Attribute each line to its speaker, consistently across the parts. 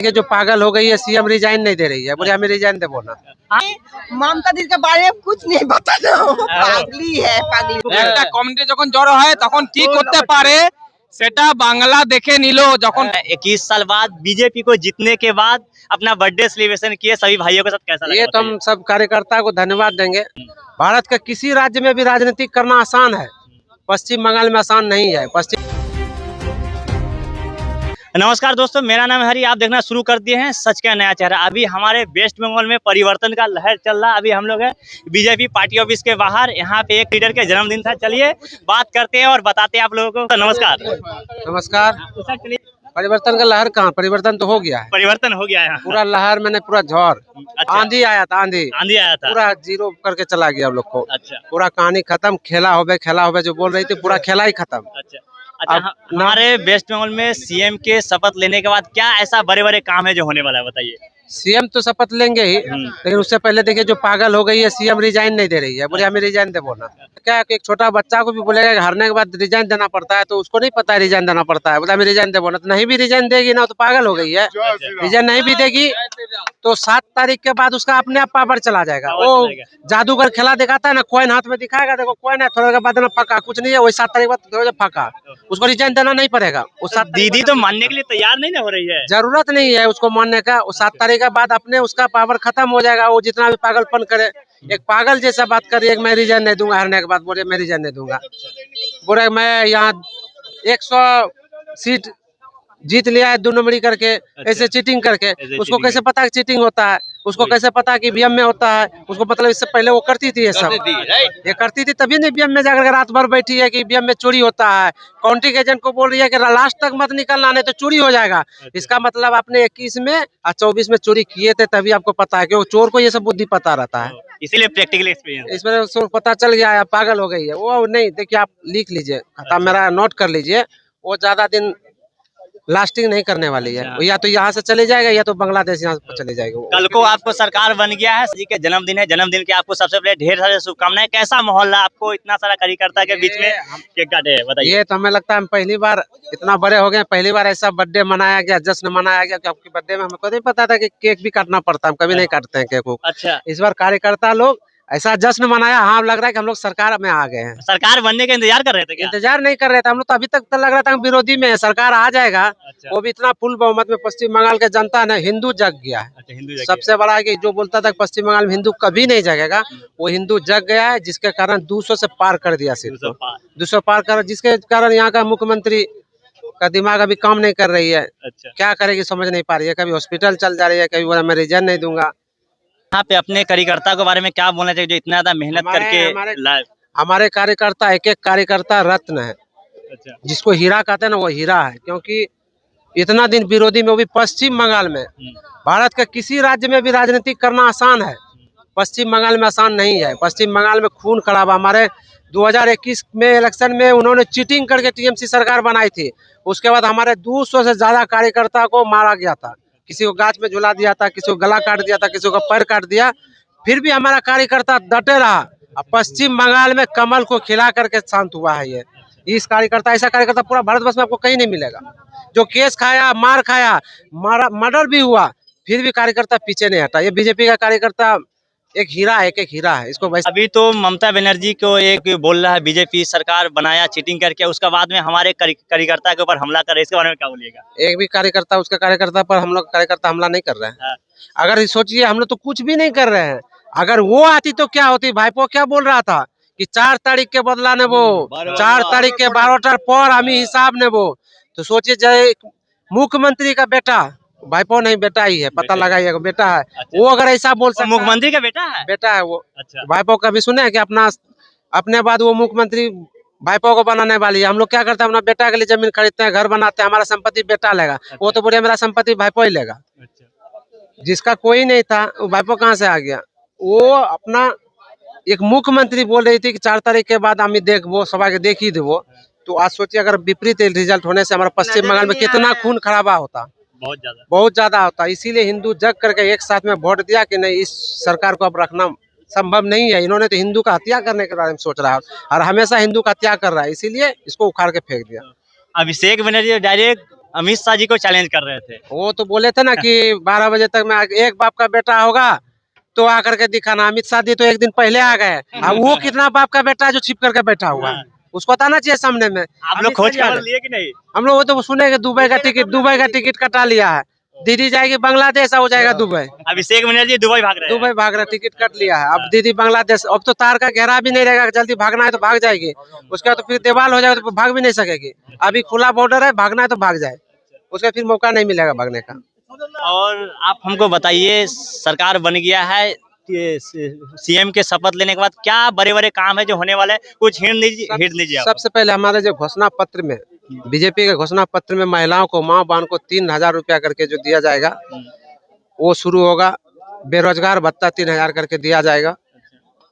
Speaker 1: ये जो पागल हो गई है, सीएम रिजाइन नहीं दे रही है, बोले हमें रिजाइन दे बोला।
Speaker 2: মমতা দিদির বারে कुछ नहीं बताना, পাগলি है পাগলি।
Speaker 3: একটা কমিটি যখন জড়ো হয় তখন কি করতে পারে সেটা বাংলা দেখে নিল। যখন
Speaker 4: 21 साल बाद बीजेपी को जीतने के बाद अपना बर्थडे सेलिब्रेशन किए सभी भाइयों के साथ, कैसा लगा?
Speaker 1: ये तो हम सब कार्यकर्ता को धन्यवाद देंगे। भारत का किसी राज्य में भी राजनीति करना आसान है, पश्चिम बंगाल में आसान नहीं है।
Speaker 4: नमस्कार दोस्तों, मेरा नाम है हरी। आप देखना शुरू कर दिए हैं सच का नया चेहरा। अभी हमारे वेस्ट बंगाल में परिवर्तन का लहर चल रहा है। अभी हम लोग हैं बीजेपी पार्टी ऑफिस के बाहर। यहाँ पे एक लीडर के जन्मदिन था। चलिए बात करते हैं और बताते हैं आप लोगों को। तो नमस्कार।
Speaker 1: नमस्कार। परिवर्तन का लहर कहाँ, परिवर्तन तो हो गया है।
Speaker 4: परिवर्तन हो गया है
Speaker 1: पूरा लहर मैंने पूरा झौर,
Speaker 4: अच्छा।
Speaker 1: आंधी आया था, आंधी
Speaker 4: आया था,
Speaker 1: पूरा जीरो करके चला गया हम लोग को।
Speaker 4: अच्छा।
Speaker 1: पूरा कहानी खत्म। खेला होबे जो बोल रही थी, पूरा खेला ही खत्म।
Speaker 4: अच्छा। हमारे वेस्ट बंगाल में सीएम के शपथ लेने के बाद क्या ऐसा बड़े बड़े काम है जो होने वाला है, बताइए।
Speaker 1: सीएम तो शपथ लेंगे ही, लेकिन उससे पहले देखिए जो पागल हो गई है, सीएम रिजाइन नहीं दे रही है, बोले हमें रिजाइन दे बोला। क्या एक छोटा बच्चा को भी बोलेगा कि हारने के बाद रिजाइन देना पड़ता है, तो उसको नहीं पता है रिजाइन देना पड़ता है, बोले हमें रिजाइन दे बोला। तो नहीं भी रिजाइन देगी ना, तो पागल हो गई है। रिजाइन नहीं भी देगी तो 7 तारीख के बाद उसका अपने आप पावर चला जाएगा। वो जादूगर खेला दिखाता है ना, कॉइन हाथ में दिखाएगा, देखो कॉइन है, थोड़ा के बाद ना फका, कुछ नहीं है, वही 7 तारीख बाद फका। उसको रिजाइन देना नहीं पड़ेगा।
Speaker 4: दीदी तो मानने के लिए तैयार नहीं ना हो रही है।
Speaker 1: जरूरत नहीं है उसको मानने का। वो 7 तारीख के बाद अपने उसका पावर खत्म हो जाएगा। वो जितना भी पागलपन करे, एक पागल जैसा बात करिए, मैं रिजाइन नहीं दूंगा, हारने के बाद बोले मैं रिजाइन नहीं दूंगा। बोले मैं यहाँ 100 सीट जीत लिया है 2 नंबरी करके।
Speaker 4: अच्छा।
Speaker 1: ऐसे चीटिंग करके उसको कैसे पता कि चीटिंग होता है, उसको कैसे पता कि बीएम में होता है। उसको मतलब इससे पहले वो करती थी ये सब, ये करती थी, तभी नहीं बीएम में जाकर रात भर बैठी है कि बीएम में चोरी होता है। काउंटिंग एजेंट को बोल रही है कि लास्ट तक मत निकलना, नहीं तो चोरी हो जाएगा।
Speaker 4: अच्छा।
Speaker 1: इसका मतलब आपने 21 में और 24 में चोरी किए थे, तभी आपको पता है, क्योंकि चोर को ये सब बुद्धि पता रहता है।
Speaker 4: इसीलिए प्रैक्टिकल एक्सपीरियंस
Speaker 1: इसमें उसको पता चल गया है, पागल हो गई है वो। नहीं देखिए, आप लिख लीजिए, खाता मेरा नोट कर लीजिए। वो ज्यादा दिन लास्टिंग नहीं करने वाली है। या तो यहाँ से चले जाएगा या तो बांग्लादेश यहाँ से चले जाएगा।
Speaker 4: कल को आपको सरकार बन गया है, जी के जन्मदिन है, जन्मदिन के आपको सबसे पहले ढेर सारे शुभकामनाएं। कैसा माहौल है आपको इतना सारा कार्यकर्ता के बीच में केक काटे, बताइए।
Speaker 1: ये तो हमें लगता है हम पहली बार इतना बड़े हो गए, पहली बार ऐसा बर्थडे मनाया गया, जश्न मनाया गया। कि आपकी बर्थडे में हमको नहीं पता था कि केक भी काटना पड़ता है, हम कभी नहीं काटते हैं केक को।
Speaker 4: अच्छा।
Speaker 1: इस बार कार्यकर्ता लोग ऐसा जश्न मनाया। हाँ, लग रहा है कि हम लोग सरकार में आ गए हैं।
Speaker 4: सरकार बनने का इंतजार कर रहे थे क्या?
Speaker 1: इंतजार नहीं कर रहे थे हम लोग तो। अभी तक तो लग रहा था हम विरोधी में है, सरकार आ जाएगा।
Speaker 4: अच्छा।
Speaker 1: वो भी इतना फुल बहुमत में पश्चिम बंगाल के जनता ने, हिंदू जग गया है।
Speaker 4: अच्छा, हिंदू
Speaker 1: सबसे बड़ा है कि जो बोलता था पश्चिम बंगाल में हिंदू कभी नहीं जगेगा, वो हिंदू जग गया है, जिसके कारण 200 से पार कर दिया सीट को। 200 पार कर, जिसके कारण यहाँ का मुख्यमंत्री का दिमाग अभी काम नहीं कर रही है।
Speaker 4: अच्छा।
Speaker 1: क्या करेगी समझ नहीं पा रही है। कभी हॉस्पिटल चल जा रही है, कभी बोला मैं रिजाइन नहीं दूंगा।
Speaker 4: यहाँ पे अपने कार्यकर्ता के बारे में क्या बोलना चाहिए जो इतना ज्यादा मेहनत करके
Speaker 1: हमारे कार्यकर्ता, एक एक कार्यकर्ता रत्न है।
Speaker 4: अच्छा।
Speaker 1: जिसको हीरा कहते हैं ना, वो हीरा है। क्योंकि इतना दिन विरोधी में, वो भी पश्चिम बंगाल में। भारत का किसी राज्य में भी राजनीति करना आसान है, पश्चिम बंगाल में आसान नहीं है। पश्चिम बंगाल में खून खराबा। हमारे 2021 में इलेक्शन में उन्होंने चीटिंग करके टीएमसी सरकार बनाई थी। उसके बाद हमारे 200 से ज्यादा कार्यकर्ता को मारा गया था। किसी को गाछ में झुला दिया था, किसी को गला काट दिया था, किसी को पैर काट दिया। फिर भी हमारा कार्यकर्ता डटे रहा। पश्चिम बंगाल में कमल को खिला करके शांत हुआ है ये। इस कार्यकर्ता, ऐसा कार्यकर्ता पूरा भारतवर्ष में आपको कहीं नहीं मिलेगा। जो केस खाया, मार खाया, मर्डर भी हुआ, फिर भी कार्यकर्ता पीछे नहीं हटा। ये बीजेपी का कार्यकर्ता एक हीरा है, एक हीरा है। इसको
Speaker 4: अभी तो ममता बनर्जी को एक बोल रहा है बीजेपी सरकार बनाया चीटिंग करके, उसका बाद में हमारे कार्यकर्ता के ऊपर हमला कर रहे, इसके बारे में क्या बोलिएगा?
Speaker 1: एक भी कार्यकर्ता, उसके कार्यकर्ता पर हम लोग कार्यकर्ता हमला नहीं कर रहे हैं। अगर सोचिए, हम लोग तो कुछ भी नहीं कर रहे हैं। अगर वो आती तो क्या होती। भाईपो क्या बोल रहा था कि 4 तारीख के बदला नेबो, 4 तारीख के 12टार पर हमें हिसाब नेबो। तो सोचिए, जय मुख्यमंत्री का बेटा, भाईपो नहीं बेटा ही है, पता लगाइएगा, बेटा है।
Speaker 4: अच्छा।
Speaker 1: वो अगर ऐसा बोल सकता,
Speaker 4: मुख्यमंत्री का बेटा है,
Speaker 1: बेटा है वो।
Speaker 4: अच्छा।
Speaker 1: भाईपो कभी सुने कि अपने बाद वो मुख्यमंत्री भाईपो को बनाने वाली है। हम लोग क्या करते हैं, अपना बेटा के लिए जमीन खरीदते हैं, घर बनाते हैं, हमारा संपत्ति बेटा लेगा। वो तो बोले मेरा संपत्ति भाईपो ही लेगा। जिसका कोई नहीं था, वो भाईपो कहाँ से आ गया। वो अपना एक मुख्यमंत्री बोल रही थी कि 4 तारीख के बाद हम देख वो सभा के देख ही देवो। तो आज सोचिए, अगर विपरीत रिजल्ट होने से हमारा पश्चिम बंगाल में कितना खून खराबा होता, बहुत ज्यादा होता। इसीलिए हिंदू जग करके एक साथ में वोट दिया कि नहीं, इस सरकार को अब रखना संभव नहीं है। इन्होंने तो हिंदू का हत्या करने के बारे में सोच रहा है और हमेशा हिंदू का हत्या कर रहा है, इसीलिए इसको उखाड़ के फेंक दिया।
Speaker 4: अभिषेक बनर्जी डायरेक्ट अमित शाह जी को चैलेंज कर रहे थे।
Speaker 1: वो तो बोले थे ना कि 12 बजे तक में एक बाप का बेटा होगा तो आकर के दिखाना। अमित शाह जी तो एक दिन पहले आ गए। अब वो कितना बाप का बेटा है जो छिप करके बैठा हुआ है, उसको बताना चाहिए सामने में।
Speaker 4: आप लोग खोज खबर लिए कि नहीं?
Speaker 1: हम लोग वो तो सुने कि दुबई का टिकट कटा लिया है। दीदी जाएगी बांग्लादेश, हो जाएगा दुबई।
Speaker 4: अभिषेक बनर्जी दुबई भाग रहे हैं।
Speaker 1: दुबई भाग रहा, टिकट कट लिया है। अब दीदी बांग्लादेश, अब तो तार का घेरा भी नहीं रहेगा, जल्दी भागना है तो भाग जाएगी। उसका तो फिर दीवार हो जाएगा तो भाग भी नहीं सकेगी। अभी खुला बॉर्डर है, भागना है तो भाग जाए, उसका फिर मौका नहीं मिलेगा भागने का।
Speaker 4: और आप हमको बताइए, सरकार बन गया है, सीएम के शपथ लेने के बाद क्या बड़े बड़े काम है जो होने वाले हैं, कुछ हिंट दीजिए आप।
Speaker 1: सबसे पहले हमारे जो घोषणा पत्र में, बीजेपी के घोषणा पत्र में महिलाओं को, माँ बहन को 3,000 रुपया करके जो दिया जाएगा वो शुरू होगा। बेरोजगार भत्ता 3,000 करके दिया जाएगा।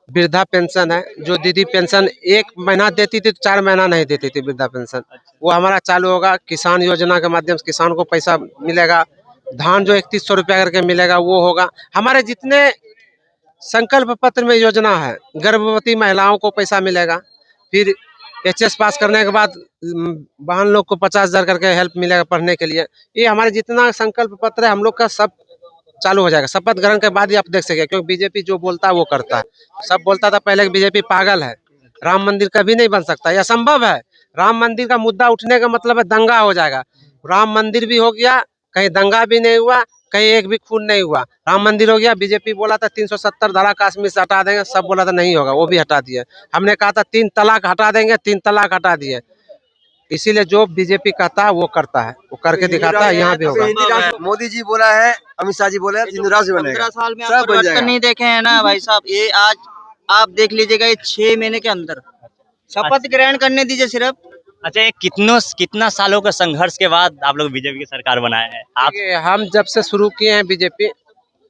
Speaker 1: वृद्धा पेंशन है, जो दीदी पेंशन 1 महीना देती थी तो 4 महीना नहीं देती थी वृद्धा पेंशन, वो हमारा चालू होगा। किसान योजना के माध्यम से किसान को पैसा मिलेगा। धान जो 3100 रुपया करके मिलेगा वो होगा। हमारे जितने संकल्प पत्र में योजना है, गर्भवती महिलाओं को पैसा मिलेगा। फिर एचएस पास करने के बाद बहन लोग को 50,000 करके हेल्प मिलेगा पढ़ने के लिए। ये हमारे जितना संकल्प पत्र है हम लोग का सब चालू हो जाएगा शपथ ग्रहण के बाद ही। आप देख सके, क्योंकि बीजेपी जो बोलता है वो करता है। सब बोलता था पहले कि बीजेपी पागल है, राम मंदिर कभी नहीं बन सकता, यह असंभव है। राम मंदिर का मुद्दा उठने का मतलब है दंगा हो जाएगा। राम मंदिर भी हो गया, कहीं दंगा भी नहीं हुआ, कहीं एक भी खून नहीं हुआ, राम मंदिर हो गया। बीजेपी बोला था 370 धारा कश्मीर से हटा देंगे, सब बोला था नहीं होगा, वो भी हटा दिए। हमने कहा था 3 तलाक हटा देंगे, 3 तलाक हटा दिए। इसीलिए जो बीजेपी कहता है वो करता है, वो करके दिखाता है। यहाँ भी होगा।
Speaker 5: मोदी जी बोला है, अमित शाह जी बोला है, हिंदू राष्ट्र बनेगा।
Speaker 2: 15 साल में आप
Speaker 5: सब बन
Speaker 2: परिवर्तन
Speaker 5: जाएगा।
Speaker 2: नहीं देखे हैं ना भाई साहब। ये आज आप देख लीजिएगा, ये 6 महीने के अंदर शपथ ग्रहण करने दीजिए सिर्फ।
Speaker 4: अच्छा, ये कितना सालों के संघर्ष के बाद आप लोग बीजेपी की सरकार बनाए हैं आप?
Speaker 1: देखिए, हम जब से शुरू किए हैं बीजेपी,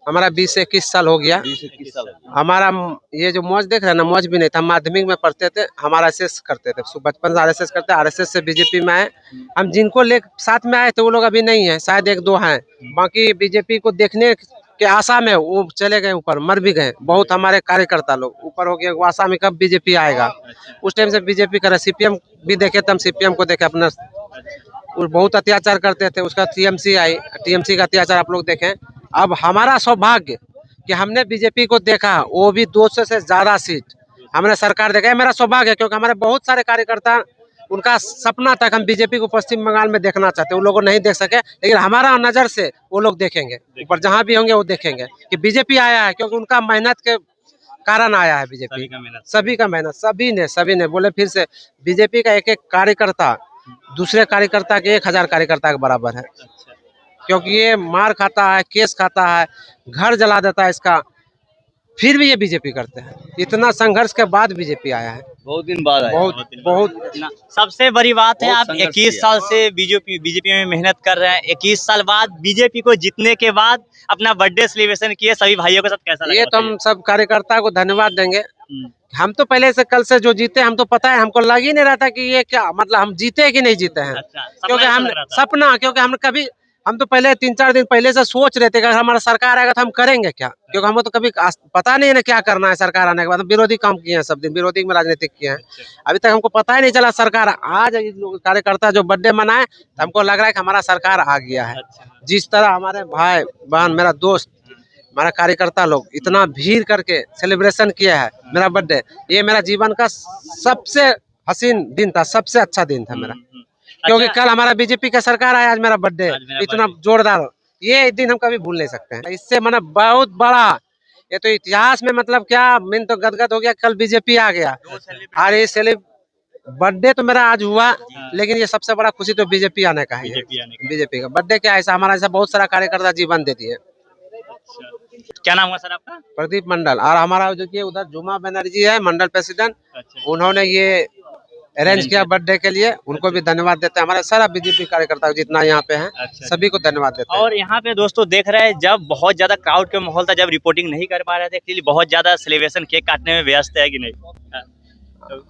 Speaker 1: हमारा 20 से 21 साल हो गया।
Speaker 5: 20-21 साल।
Speaker 1: हमारा ये जो मौज देख रहे हैं ना, मौज भी नहीं था। माध्यमिक में पढ़ते थे, हम आरएसएस करते थे, बचपन से आरएसएस करते, आरएसएस से बीजेपी में आए। हम जिनको ले साथ में आए थे वो लोग अभी नहीं है, शायद 1-2 हैं। बाकी बीजेपी को देखने के आशा में वो चले गए ऊपर, मर भी गए बहुत हमारे कार्यकर्ता लोग। ऊपर हो गए, वो आशा में कब बीजेपी आएगा। उस टाइम से बीजेपी कर, सीपीएम भी देखे थे हम, सीपीएम को देखे अपना, वो बहुत अत्याचार करते थे। उसका टीएमसी आई, टीएमसी का अत्याचार आप लोग देखें। अब हमारा सौभाग्य कि हमने बीजेपी को देखा, वो भी 200 से ज्यादा सीट हमने सरकार देखा है। मेरा सौभाग्य है, क्योंकि हमारे बहुत सारे कार्यकर्ता, उनका सपना था कि हम बीजेपी को पश्चिम बंगाल में देखना चाहते, वो लोग नहीं देख सके। लेकिन हमारा नजर से वो लोग देखेंगे, ऊपर जहाँ भी होंगे वो देखेंगे कि बीजेपी आया है, क्योंकि उनका मेहनत के कारण आया है बीजेपी। सभी का मेहनत, सभी ने बोले फिर से, बीजेपी का एक कार्यकर्ता दूसरे कार्यकर्ता के 1000 कार्यकर्ता के बराबर है। क्योंकि ये मार खाता है, केस खाता है, घर जला देता है इसका, फिर भी ये बीजेपी करते हैं। इतना संघर्ष के बाद बीजेपी आया है,
Speaker 5: बहुत दिन बाद आया।
Speaker 1: बहुत
Speaker 4: सबसे बड़ी बात है,
Speaker 5: बहुत
Speaker 4: आप
Speaker 5: संघर्ष
Speaker 4: 21
Speaker 5: किया।
Speaker 4: साल से बीजेपी में मेहनत कर रहे हैं। 21 साल बाद बीजेपी को जीतने के बाद अपना बर्थडे सेलिब्रेशन किए सभी भाइयों के साथ, कैसा लगा?
Speaker 1: ये तो हम सब कार्यकर्ता को धन्यवाद देंगे। हम तो पहले से, कल से जो जीते, हम तो पता है, हमको लग ही नहीं रहा था कि ये क्या मतलब हम जीते कि नहीं जीते हैं।
Speaker 4: अच्छा,
Speaker 1: क्योंकि हम सपना, क्योंकि हम कभी, हम तो पहले 3-4 दिन पहले से सोच रहे थे कि अगर हमारा सरकार आएगा तो हम करेंगे क्या, क्योंकि हमको तो कभी पता नहीं है ना क्या करना है सरकार आने के बाद। हम विरोधी काम किए हैं, सब दिन विरोधी में राजनीतिक किए हैं, अभी तक हमको पता ही नहीं चला सरकार। आज कार्यकर्ता जो बर्थडे मनाए तो हमको लग रहा है कि हमारा सरकार आ गया है। जिस तरह हमारे भाई बहन, मेरा दोस्त, हमारा कार्यकर्ता लोग इतना भीड़ करके सेलिब्रेशन किया है मेरा बर्थडे, ये मेरा जीवन का सबसे हसीन दिन था, सबसे अच्छा दिन था मेरा। क्योंकि कल हमारा बीजेपी का सरकार आया, आज मेरा बर्थडे इतना जोरदार, ये दिन हम कभी भूल नहीं सकते हैं। इससे मतलब बहुत बड़ा, ये तो इतिहास में मतलब क्या, मैं तो गदगद हो गया, कल बीजेपी आ गया। और ये बर्थडे तो मेरा आज हुआ, लेकिन ये सबसे बड़ा खुशी तो बीजेपी आने का है। बीजेपी का बर्थडे क्या, ऐसा हमारा ऐसा बहुत सारा कार्यकर्ता जीवन दे दिए।
Speaker 4: क्या नाम हुआ सर आपका?
Speaker 1: प्रदीप मंडल। और हमारा जो कि उधर जुमा बनर्जी है मंडल प्रेसिडेंट, उन्होंने ये अरेंज किया बर्थडे के लिए, उनको भी धन्यवाद देते हैं। हमारे सारा बीजेपी कार्यकर्ता जितना यहाँ पे हैं, सभी को धन्यवाद देते हैं।
Speaker 4: और यहाँ पे दोस्तों देख रहे हैं, जब बहुत ज्यादा क्राउड के माहौल था, जब रिपोर्टिंग नहीं कर पा रहे थे, इसलिए बहुत ज्यादा सेलिब्रेशन केक काटने में व्यस्त है कि नहीं?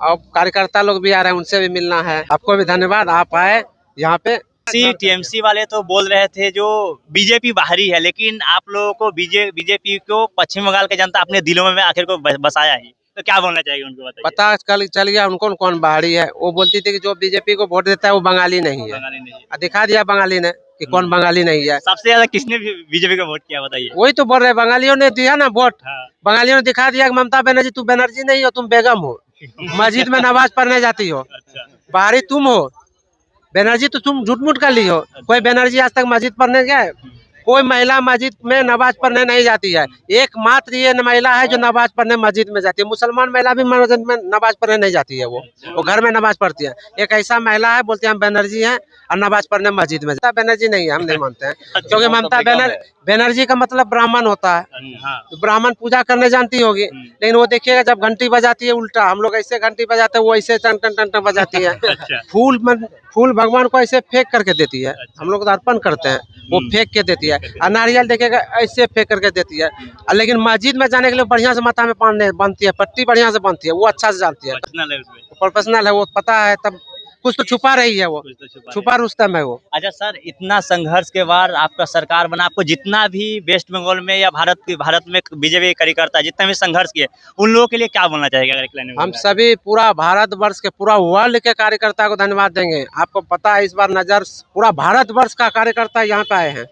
Speaker 1: अब कार्यकर्ता लोग भी आ रहे हैं, उनसे भी मिलना है। आपको भी धन्यवाद, आप आए यहाँ पे।
Speaker 4: टीएमसी वाले तो बोल रहे थे जो बीजेपी बाहरी है, लेकिन आप लोगों को बीजेपी को पश्चिम बंगाल की जनता अपने दिलों में आखिर को बसाया ही, तो क्या बोलना चाहिए उनको, बताइए।
Speaker 1: पता चल गया उनको कौन बाहरी है। वो बोलती थी कि जो बीजेपी को वोट देता है वो बंगाली नहीं है।
Speaker 4: बंगाली नहीं है।
Speaker 1: दिखा दिया बंगाली ने कि कौन बंगाली नहीं है।
Speaker 4: सबसे ज्यादा किसने बीजेपी को वोट किया, बताइए।
Speaker 1: वही तो बोल रहे हैं, बंगालियों ने दिया ना वोट।
Speaker 4: हाँ।
Speaker 1: बंगालियों ने दिखा दिया कि ममता बनर्जी तू बनर्जी नहीं हो, तुम बेगम हो, मस्जिद में नमाज पढ़ने जाती हो।
Speaker 4: अच्छा।
Speaker 1: बाहरी तुम हो, बनर्जी तो तुम झूठ मूठ कर ली हो। कोई बनर्जी आज तक मस्जिद पढ़ने गया है? कोई महिला मस्जिद में नमाज पढ़ने नहीं जाती है। एकमात्र ये महिला है जो नमाज पढ़ने मस्जिद में जाती है। मुसलमान महिला भी मस्जिद में नमाज पढ़ने नहीं जाती है। वो घर में नमाज पढ़ती है। एक ऐसा महिला है, बोलते हैं हम बनर्जी हैं और नमाज पढ़ने मस्जिद में। ममता बनर्जी नहीं है, हम नहीं मानते हैं। क्योंकि ममता बनर्जी का मतलब ब्राह्मण होता है। तो ब्राह्मण पूजा करने जानती होगी, लेकिन वो देखिएगा जब घंटी बजाती है उल्टा। हम लोग ऐसे घंटी बजाते हैं, वो ऐसे टन टन टन टन बजाती है। फूल भगवान को ऐसे फेंक करके देती है। हम लोग तो अर्पण करते हैं, वो फेंक के देती है। और नारियल देखेगा ऐसे फेंक करके देती है। लेकिन मस्जिद में जाने के लिए बढ़िया से माथा में बांधती है, पट्टी बढ़िया से बांधती है। वो अच्छा से जानती है, प्रोफेशनल है, वो पता है। तब कुछ तो छुपा रही है, वो छुपा रुस्तम है वो।
Speaker 4: अच्छा सर, इतना संघर्ष के बाद आपका सरकार बना, आपको जितना भी वेस्ट बंगाल में या भारत में बीजेपी कार्यकर्ता जितना भी संघर्ष किए, उन लोगों के लिए क्या बोलना चाहिए? अगर
Speaker 1: हम सभी पूरा भारतवर्ष के, पूरा वर्ल्ड के कार्यकर्ता को धन्यवाद देंगे। आपको पता है इस बार नजर पूरा भारतवर्ष का कार्यकर्ता यहाँ पे आए हैं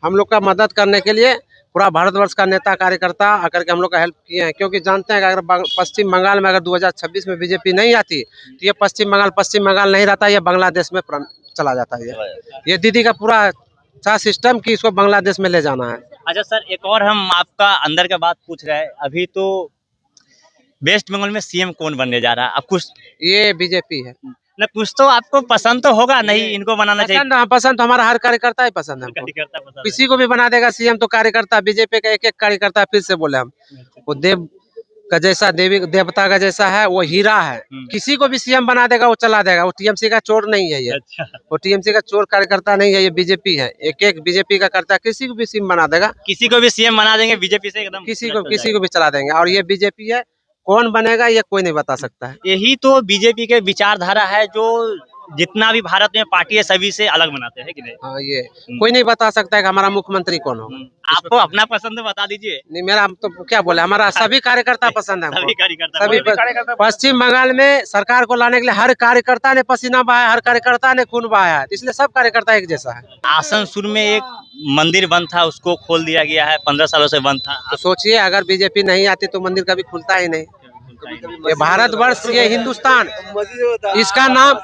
Speaker 1: हम लोग का मदद करने के लिए। पूरा भारतवर्ष का नेता कार्यकर्ता आकर के हम लोग का हेल्प किए हैं, क्योंकि जानते हैं कि अगर पश्चिम बंगाल में अगर 2026 में बीजेपी नहीं आती तो ये पश्चिम बंगाल नहीं रहता, ये बांग्लादेश में चला जाता है। ये दीदी का पूरा अच्छा सिस्टम कि इसको बांग्लादेश में ले जाना है।
Speaker 4: अच्छा सर, एक और हम आपका अंदर का बात पूछ रहे हैं। अभी तो वेस्ट बंगाल में सीएम कौन बनने जा रहा है? आप कुछ
Speaker 1: ये बीजेपी है
Speaker 4: न, कुछ तो आपको पसंद तो होगा, नहीं इनको बनाना चाहिए?
Speaker 1: पसंद तो हमारा हर कार्यकर्ता ही पसंद है हमको। किसी को भी बना देगा सीएम तो कार्यकर्ता, बीजेपी का एक एक कार्यकर्ता। फिर से बोले हम, वो देव का जैसा देवता का जैसा है, वो हीरा है। किसी को भी सीएम बना देगा वो चला देगा। वो टीएमसी का चोर नहीं है ये। अच्छा। वो टीएमसी का चोर कार्यकर्ता नहीं है, ये बीजेपी है। एक एक बीजेपी का करता, किसी को भी सीएम बना देगा।
Speaker 4: किसी को भी सीएम बना देंगे बीजेपी से एकदम,
Speaker 1: किसी को भी चला देंगे। और ये बीजेपी है, कौन बनेगा ये कोई नहीं बता सकता है।
Speaker 4: यही तो बीजेपी के विचारधारा है, जो जितना भी भारत में पार्टी है सभी से अलग बनाते हैं कि नहीं?
Speaker 1: हाँ, ये कोई नहीं बता सकता है कि हमारा मुख्यमंत्री कौन हो।
Speaker 4: आपको अपना पसंद बता दीजिए।
Speaker 1: नहीं, मेरा तो क्या बोले, हमारा सभी कार्यकर्ता पसंद है। सभी पश्चिम बंगाल में सरकार को लाने के लिए हर कार्यकर्ता ने पसीना बहाया, हर कार्यकर्ता ने खून बहाया है, इसलिए सब कार्यकर्ता एक जैसा है।
Speaker 4: आसनसोल में एक मंदिर बंद था, उसको खोल दिया गया है। 15 सालों से बंद था।
Speaker 1: तो सोचिए अगर बीजेपी नहीं आती तो मंदिर कभी खुलता ही नहीं। ये भारतवर्ष, ये हिंदुस्तान, इसका नाम,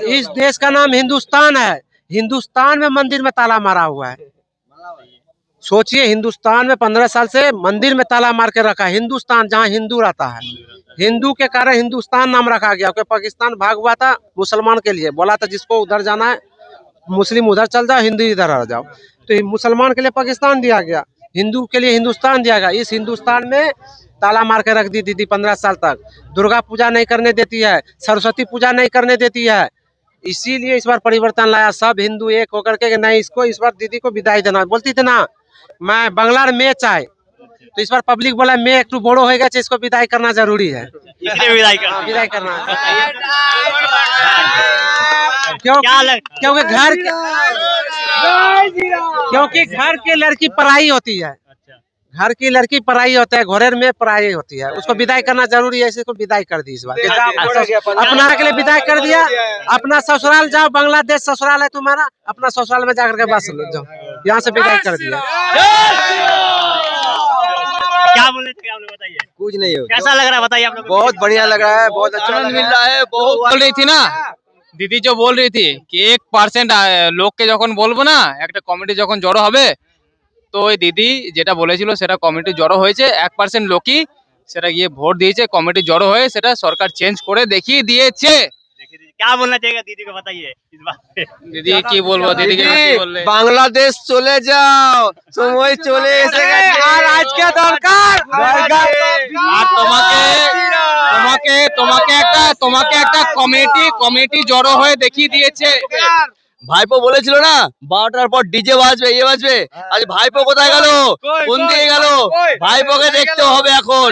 Speaker 1: इस देश का नाम हिंदुस्तान है। हिंदुस्तान में मंदिर में ताला मारा हुआ है। सोचिए, हिंदुस्तान में 15 साल से मंदिर में ताला मार के रखा है। हिंदुस्तान जहाँ हिंदू रहता है, हिंदू के कारण हिंदुस्तान नाम रखा गया। क्योंकि पाकिस्तान भाग हुआ था मुसलमान के लिए, बोला था जिसको उधर जाना है मुस्लिम उधर चल जाओ, हिंदू इधर आ जाओ। तो मुसलमान के लिए पाकिस्तान दिया गया, हिंदू के लिए हिंदुस्तान दिया गया। इस हिंदुस्तान में ताला मार के रख दी दीदी 15 साल तक। दुर्गा पूजा नहीं करने देती है, सरस्वती पूजा नहीं करने देती है। इसीलिए इस बार परिवर्तन लाया, सब हिंदू एक होकर के नहीं, इसको इस बार दीदी को विदाई देना। बोलती थी ना मैं बंगलार मैच आए, तो इस बार पब्लिक बोला मैं एक बड़ो हो गया, इसको विदाई करना जरूरी है।
Speaker 4: इसलिए विदाई
Speaker 1: करना क्योंकि घर की लड़की पराई होती है। घर की लड़की पराई होता है, घोरेर में पराई होती है, उसको विदाई करना जरूरी है। इसी को विदाई कर दी इस बार, अपना के लिए विदाई कर दिया। अपना ससुराल जाओ, बांग्लादेश ससुराल है तुम्हारा, अपना ससुराल में जाकर के बस जाओ, यहाँ से विदाई कर दिया।
Speaker 4: क्या बोले थे आप लोग, बताइए।
Speaker 5: कुछ नहीं हो,
Speaker 4: कैसा लग रहा है बताइए आप लोग?
Speaker 5: बहुत बढ़िया लग रहा है, बहुत अच्छा
Speaker 3: मिल रहा है। बहुत बोल रही थी ना दीदी, जो बोल रही थी कि 1% लोग के যখন বলবো না একটা কমিটি যখন জড়ো হবে, তো ওই দিদি যেটা বলেছিল সেটা কমিটি জড়ো হয়েছে। 1% লোকই সেটা গিয়ে ভোট দিয়েছে, কমিটি জড়ো হয়ে সেটা সরকার চেঞ্জ করে দেখিয়ে দিয়েছে।
Speaker 4: क्या बोलना चाहिए दीदी को, बताइए इस बात पे।
Speaker 3: দিদি কি বলবো, দিদিকে কি বললে?
Speaker 5: বাংলাদেশ চলে যাও, সময় চলে এসে গেছে আর আজকে দরকার।
Speaker 3: আর তোমাকে একটা কমিটি জড়ো হয়ে দেখিয়ে দিয়েছে।
Speaker 5: ভাইপো বলেছিল না 12টার পর ডিজে বাজবে বাজবে, আজ ভাইপো কোথায় গেল, কোন দিকে গেল? ভাইপোকে দেখতে হবে এখন।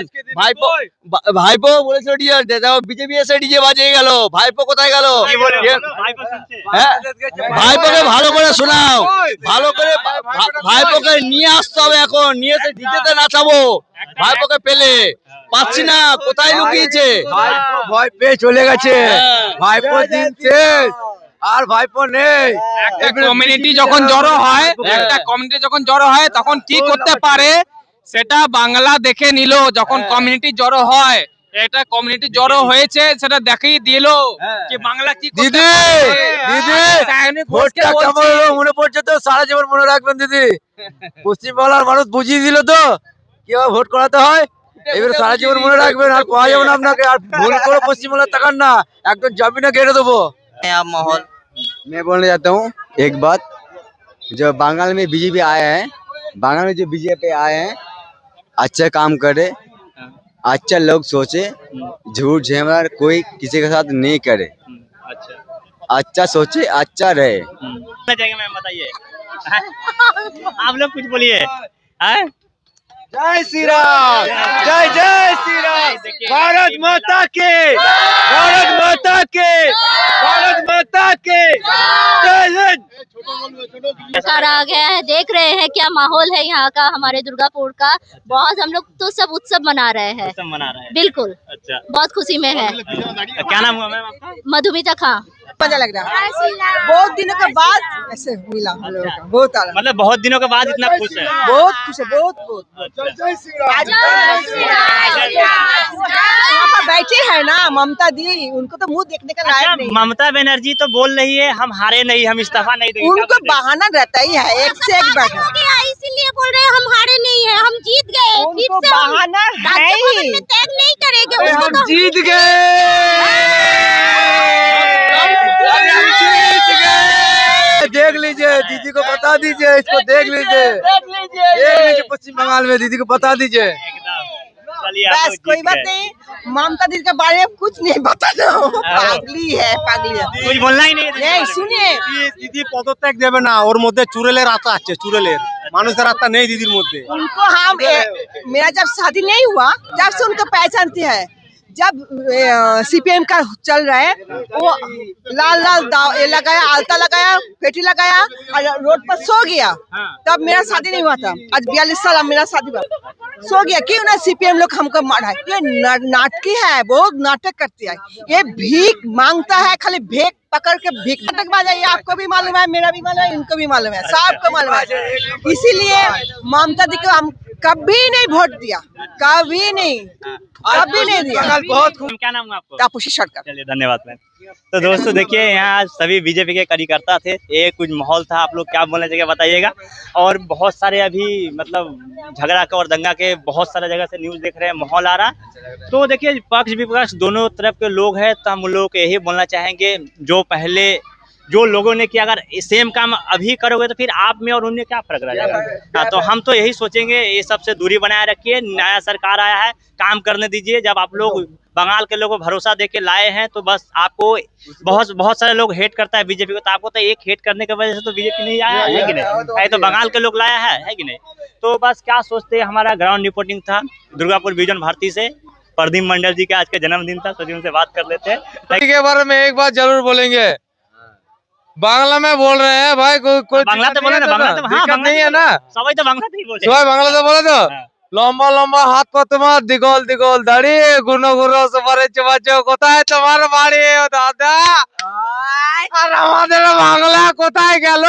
Speaker 5: ভাইপো বলেছিল ডিজে, বিজেপি এসে ডিজে বাজিয়ে গেল, ভাইপো কোথায় গেল? হ্যাঁ, ভাইপোকে ভালো করে শোনাও, ভালো করে ভাইপোকে নিয়ে আসতে হবে এখন, নিয়ে এসে ডিজেতে নাচাবো। ভাইপোকে পেলে পাচ্ছি না, কোথায় লুকিয়েছে?
Speaker 6: ভয় পেয়ে চলে গেছে, ভাইপো দিন শেষ, আর ভাইপো নেই।
Speaker 3: একটা কমিউনিটি যখন জড়ো হয় তখন কি করতে পারে সেটা বাংলা দেখে নিল। যখন কমিউনিটি জড়ো হয়, এটা কমিউনিটি জড়ো হয়েছে সেটা দেখিয়ে দিল যে বাংলা কি করতে
Speaker 6: দিদি
Speaker 3: পারে।
Speaker 6: ভোটটা কেমন হলো মনে পড়ছে তো, সারা জীবন মনে রাখবেন দিদি। পশ্চিমবাংলার মানুষ বুঝিয়ে দিল তো কিভাবে ভোট করাতে হয়, এবারে সারা জীবন মনে রাখবেন, আর পাওয়া যাবে না আপনাকে। আর ভুল করে পশ্চিমবাংলা তাকান না, একদম জমিনে গেড়ে দেবো।
Speaker 2: आप माहौल
Speaker 6: मैं बोलने जाता हूँ एक बात, जो बंगाल में बीजेपी आया है, बंगाल में जो बीजेपी आए हैं अच्छा काम करे, अच्छा लोग सोचे, झूठ झमेला कोई किसी के साथ नहीं करे, अच्छा सोचे अच्छा रहे।
Speaker 4: मैम बताइए। आप लोग कुछ बोलिए।
Speaker 6: जय श्री राम, जय जय श्री राम, भारत माता के, भारत माता के, भारत माता के जय हिंद।
Speaker 7: सरकार आ गया है, देख रहे हैं क्या माहौल है यहाँ का, हमारे दुर्गापुर का। बहुत हम लोग तो सब उत्सव मना रहे हैं,
Speaker 4: सब मना रहे हैं।
Speaker 7: बिल्कुल
Speaker 4: अच्छा,
Speaker 7: बहुत खुशी में है।
Speaker 4: क्या नाम हुआ मैम आपका?
Speaker 7: मधुमिता खां।
Speaker 8: मजा लग रहा है, बहुत दिनों के बाद ऐसे मिला हम लोगों का, बहुत आनंद,
Speaker 4: मतलब बहुत दिनों के बाद इतना खुश है।
Speaker 8: बहुत खुश है, बहुत बहुत। यहाँ पर बैठे हैं ना ममता दी, उनको तो मुंह देखने का लायक नहीं।
Speaker 4: ममता बनर्जी तो बोल रही है हम हारे नहीं, हम इस्तीफा नहीं देंगे।
Speaker 8: उनको बहाना रहता ही है, एक से एक बैठा,
Speaker 7: इसीलिए बोल रहे हैं हम हारे नहीं है, हम जीत गए।
Speaker 8: उनको बहाना है ही,
Speaker 7: त्याग नहीं करेंगे, उसको तो
Speaker 6: जीत गए, देख लीजिए, दीदी को बता दीजिए, इसको देख लीजिए, पश्चिम बंगाल में दीदी को बता दीजिए।
Speaker 8: बस कोई बात नहीं। ममता दी के बारे में कुछ नहीं बताना, पागली है, पागली है,
Speaker 4: कुछ बोलना ही नहीं।
Speaker 8: नहीं सुनिए,
Speaker 6: দিদি পদত্যাগ দেবে না, ওর মধ্যে চুরেলের আত্মা আছে, চুরেলের মানুষের আত্মা নেই দিদির মধ্যে।
Speaker 8: उनको हम मेरा जब शादी नहीं हुआ, जब से उनको पहचानते हैं, जब सीपीएम का चल रहा है, वो लाल लाल ये लगाया, आलता लगाया, पेटी लगाया और रोड पर सो गया। तब मेरा शादी नहीं हुआ था, आज 42 साल मेरा शादी हुआ, सो गया। क्यों ना सीपीएम लोग हमको मारा है, ये नाटकी है, बहुत नाटक करती है, ये भीख मांगता है, खाली भीख पकड़ के भीख नाटकबाज है। ये आपको भी मालूम है, मेरा भी मालूम है, इनको भी मालूम है, सबको मालूम है। इसीलिए ममता दी को हम कभी नहीं वोट दिया, कभी नहीं, कभी नहीं दिया।
Speaker 6: बहुत
Speaker 4: क्या नाम है आपको?
Speaker 8: तापुशी सरकार।
Speaker 4: चलिए धन्यवाद मैम। तो दोस्तों देखिए, यहाँ सभी बीजेपी के कार्यकर्ता थे, ये कुछ माहौल था, आप लोग क्या बोलना चाहिए बताइएगा। और बहुत सारे अभी मतलब झगड़ा के और दंगा के बहुत सारे जगह से न्यूज़ देख रहे हैं, माहौल आ रहा। तो देखिए पक्ष विपक्ष दोनों तरफ के लोग हैं, तो हम लोग को यही बोलना चाहेंगे, जो पहले जो लोगों ने किया अगर सेम काम अभी करोगे तो फिर आप में और उनमें क्या फर्क रह जाएगा। हाँ, तो हम तो यही सोचेंगे, ये सबसे दूरी बनाए रखिए, नया सरकार आया है, काम करने दीजिए। जब आप लोग बंगाल के लोगों को भरोसा देके लाए हैं, तो बस आपको बहुत सारे लोग हेट करता है बीजेपी को, तो आपको तो एक हेट करने की वजह से तो बीजेपी नहीं आया है कि नहीं, ये तो बंगाल के लोग लाया है कि नहीं। तो बस क्या सोचते हैं, हमारा ग्राउंड रिपोर्टिंग था दुर्गापुर विजन भारती से। प्रदीप मंडल जी का आज का जन्मदिन था, तो उनसे बात कर लेते हैं।
Speaker 6: के बारे में एक बात जरूर बोलेंगे, बांग्ला में बोल रहे हैं भाई, कोई
Speaker 4: बांग्ला तो बोले ना, बांग्ला तो हाँ,
Speaker 6: दिक्कत नहीं है ना,
Speaker 4: सबाई तो बांग्ला ही बोले,
Speaker 6: সবাই বাংলাতে বলে তো। লম্বা লম্বা হাত পা তোমার, দিগল দিগল দাড়ি, গুনো গুনো সবারে চবাচো, কোথায় তোমার বাড়ি ও দাদা, আর আমাদের বাংলা কোথায় গেল?